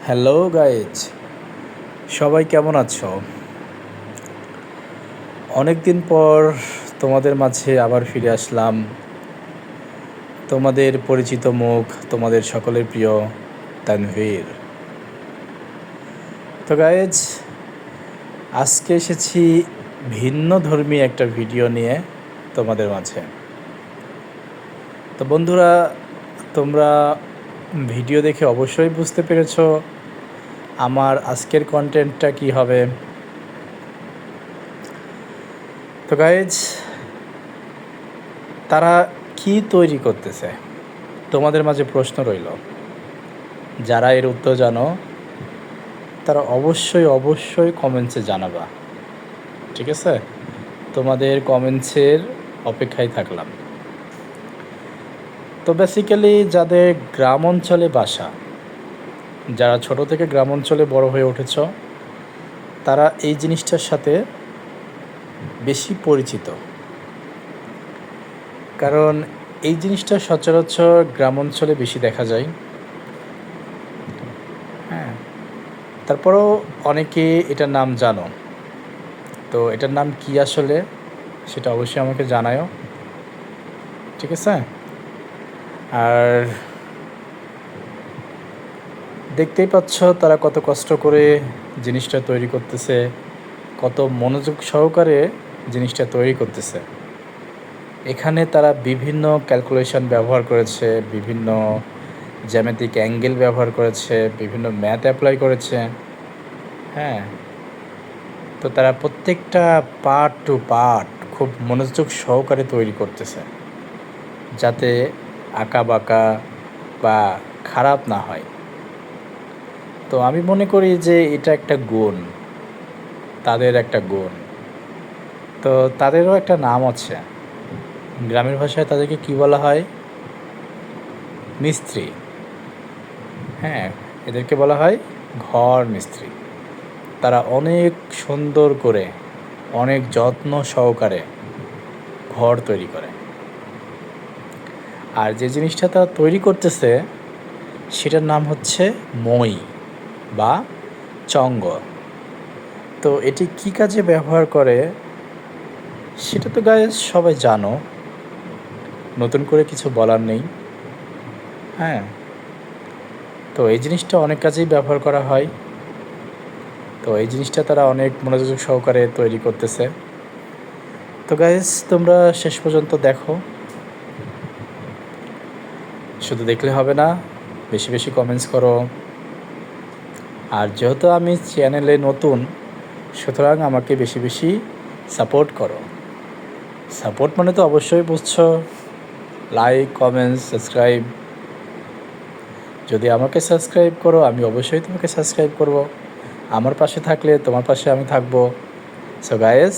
Hello guys, সবাই কেমন আছো? অনেক দিন পর তোমাদের মাঝে আবার ফিরে আসলাম। তোমাদের পরিচিত মুখ, তোমাদের সকলের প্রিয় তানভীর। তো গাইজ, আজকে এসেছি ভিন্ন ধর্মী একটা ভিডিও নিয়ে তোমাদের মাঝে। তো বন্ধুরা, তোমরা ভিডিও দেখে অবশ্যই বুঝতে পেরেছো আমার আজকের কন্টেন্টটা কি হবে। তো গাইজ, তারা কি তৈরি করতেছে তোমাদের মাঝে প্রশ্ন রইল। যারা এর উত্তর জানো তারা অবশ্যই কমেন্টসে জানাবা, ঠিক আছে? তোমাদের কমেন্টসের অপেক্ষায় থাকলাম। তো বেসিক্যালি যাদের গ্রাম অঞ্চলে বাসা, যারা ছোট থেকে গ্রাম অঞ্চলে বড় হয়ে উঠেছ, তারা এই জিনিসটার সাথে বেশি পরিচিত। কারণ এই জিনিসটা সচরাচর গ্রাম অঞ্চলে বেশি দেখা যায়। হ্যাঁ, তারপরেও অনেকে এটার নাম জানো। তো এটার নাম কি আসলে সেটা অবশ্যই আমাকে জানাও, ঠিক আছে? আর দেখতেই পাচ্ছ তারা কত কষ্ট করে জিনিসটা তৈরি করতেছে, কত মনোযোগ সহকারে জিনিসটা তৈরি করতেছে। এখানে তারা বিভিন্ন ক্যালকুলেশন ব্যবহার করেছে, বিভিন্ন জ্যামিতিক অ্যাঙ্গেল ব্যবহার করেছে, বিভিন্ন ম্যাথ অ্যাপ্লাই করেছে। হ্যাঁ, তো তারা প্রত্যেকটা পার্ট টু পার্ট খুব মনোযোগ সহকারে তৈরি করতেছে, যাতে আঁকা বাঁকা বা খারাপ না হয়। তো আমি মনে করি যে এটা একটা গুণ, তাদের একটা গুণ। তো তাদেরও একটা নাম আছে, গ্রামের ভাষায় তাদেরকে কী বলা হয়? মিস্ত্রি। হ্যাঁ, এদেরকে বলা হয় ঘর মিস্ত্রি। তারা অনেক সুন্দর করে, অনেক যত্ন সহকারে ঘর তৈরি করে। আর যে জিনিসটা তারা তৈরি করতেছে সেটার নাম হচ্ছে মই বা চঙ্গ। তো এটি কী কাজে ব্যবহার করে সেটা তো গায়ে সবাই জানো, নতুন করে কিছু বলার নেই। হ্যাঁ, তো এই জিনিসটা অনেক কাজেই ব্যবহার করা হয়। তো এই জিনিসটা তারা অনেক মনোযোগ সহকারে তৈরি করতেছে। তো গাইজ, তোমরা শেষ পর্যন্ত দেখো। শুধু দেখলে হবে না, বেশি বেশি কমেন্টস করো। আর যেহেতু আমি চ্যানেলে নতুন, সুতরাং আমাকে বেশি বেশি সাপোর্ট করো। সাপোর্ট মানে তো অবশ্যই বুঝছো, লাইক, কমেন্টস, সাবস্ক্রাইব। যদি আমাকে সাবস্ক্রাইব করো, আমি অবশ্যই তোমাকে সাবস্ক্রাইব করব। আমার পাশে থাকলে তোমার পাশে আমি থাকবো। So guys,